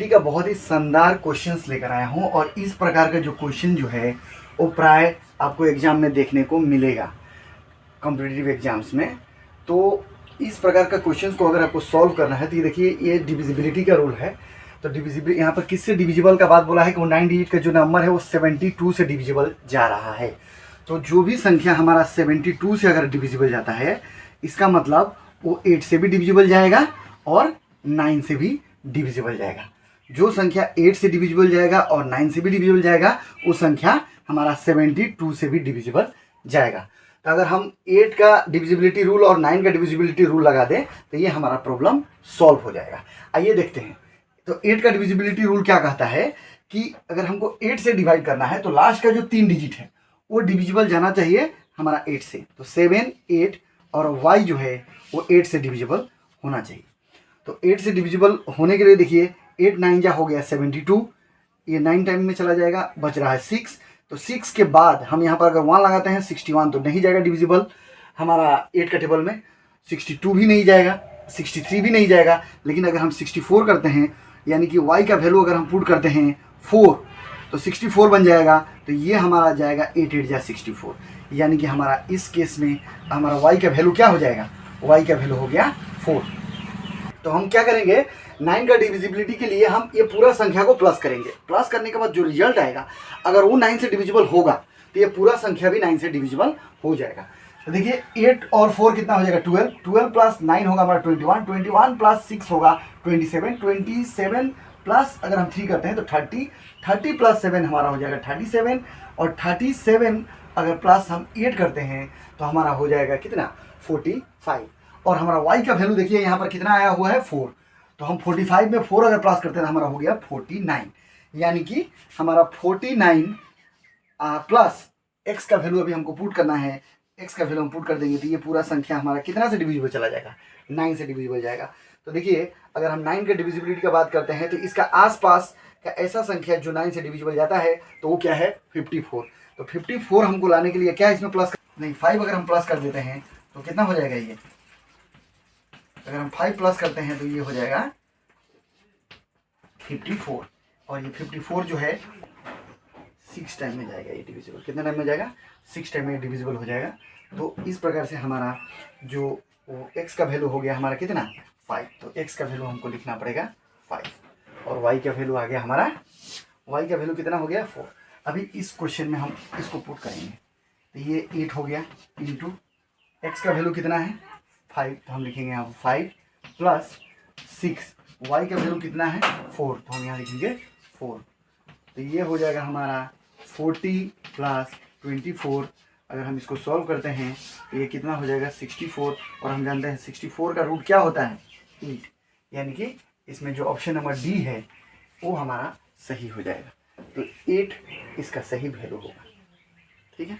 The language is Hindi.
का बहुत ही शानदार क्वेश्चंस लेकर आया हूं और इस प्रकार का जो क्वेश्चन जो है वो प्राय आपको एग्जाम में देखने को मिलेगा कॉम्पिटिटिव एग्जाम्स में। तो इस प्रकार का क्वेश्चंस को अगर आपको सॉल्व करना है तो ये देखिए, ये डिविजिबिलिटी का रूल है। तो डिविजिबल यहाँ पर किससे डिविजिबल का बात बोला है कि वो 9 डिजिट का जो नंबर है वो 72 से डिविजिबल जा रहा है। तो जो भी संख्या हमारा 72 से अगर डिविजिबल जाता है, इसका मतलब वो 8 से भी डिविजिबल जाएगा और 9 से भी डिविजिबल जाएगा। जो संख्या 8 से डिविजिबल जाएगा और 9 से भी डिविजिबल जाएगा, वो संख्या हमारा 72 से भी डिविजिबल जाएगा। तो अगर हम 8 का डिविजिबिलिटी रूल और 9 का डिविजिबिलिटी रूल लगा दें तो ये हमारा प्रॉब्लम सॉल्व हो जाएगा। आइए देखते हैं। तो 8 का डिविजिबिलिटी रूल क्या कहता है कि अगर हमको 8 से डिवाइड करना है तो लास्ट का जो 3 डिजिट है वो डिविजिबल जाना चाहिए हमारा 8 से। तो 7, 8 और y जो है वो 8 से डिविजिबल होना चाहिए। तो 8 से डिविजिबल होने के लिए देखिए, 8 9 जा हो गया 72, ये 9 टाइम में चला जाएगा, बच रहा है 6। तो 6 के बाद हम यहाँ पर अगर 1 लगाते हैं 61 तो नहीं जाएगा डिविजिबल हमारा 8 का टेबल में, 62 भी नहीं जाएगा, 63 भी नहीं जाएगा। लेकिन अगर हम 64 करते हैं, यानी कि y का वैल्यू अगर हम पुट करते हैं 4 तो 64 बन जाएगा। तो ये हमारा जाएगा 8 8 जा 64, यानी कि हमारा इस केस में हमारा y का वैल्यू क्या हो जाएगा, y का वैल्यू हो गया 4। तो हम क्या करेंगे, 9 का डिविजिबिलिटी के लिए हम ये पूरा संख्या को प्लस करेंगे। प्लस करने के बाद जो रिजल्ट आएगा, अगर वो 9 से डिविजिबल होगा तो ये पूरा संख्या भी 9 से डिविजिबल हो जाएगा। तो देखिए 8 और 4 कितना हो जाएगा 12, 12 प्लस 9 होगा हमारा 21, 21 प्लस 6 होगा 27, 27 प्लस अगर हम 3 करते हैं तो 30, 30 प्लस 7 हमारा हो जाएगा 37, और 37 अगर प्लस हम 8 करते हैं तो हमारा हो जाएगा कितना 45। और हमारा y का वैल्यू देखिए यहाँ पर कितना आया हुआ है 4। तो हम 45 में 4 अगर प्लस करते हैं तो हमारा हो गया 49, यानी कि हमारा 49 प्लस x का वैल्यू अभी हमको पुट करना है। x का वैल्यू हम पुट कर देंगे तो ये पूरा संख्या हमारा कितना से डिविजिबल चला जाएगा, 9 से डिविजिबल जाएगा। तो देखिए अगर हम 9 के डिविजिबिलिटी का बात करते हैं तो इसका आसपास का ऐसा संख्या जो 9 से डिविजिबल जाता है तो वो क्या है 54। तो 54 हमको लाने के लिए क्या इसमें प्लस नहीं 5 अगर हम प्लस कर देते हैं तो कितना हो जाएगा, ये अगर हम 5 प्लस करते हैं तो ये हो जाएगा 54। और ये 54 जो है 6 टाइम में जाएगा, ये डिविजिबल कितने टाइम में जाएगा 6 टाइम में डिविजिबल हो जाएगा। तो इस प्रकार से हमारा जो x का वैल्यू हो गया हमारा कितना 5। तो x का वैल्यू हमको लिखना पड़ेगा 5, और y का वैल्यू आ गया हमारा, y का वैल्यू कितना हो गया 4। अभी इस क्वेश्चन में हम इसको पुट करेंगे तो ये 8 हो गया इंटू x का वैल्यू कितना है 5, तो हम लिखेंगे यहाँ 5 प्लस 6, y का वैल्यू कितना है 4, तो हम यहाँ लिखेंगे 4। तो ये हो जाएगा हमारा 40 प्लस 24। अगर हम इसको सॉल्व करते हैं तो ये कितना हो जाएगा 64, और हम जानते हैं 64 का रूट क्या होता है 8, यानी कि इसमें जो ऑप्शन नंबर डी है वो हमारा सही हो जाएगा। तो 8 इसका सही वैल्यू होगा। ठीक है।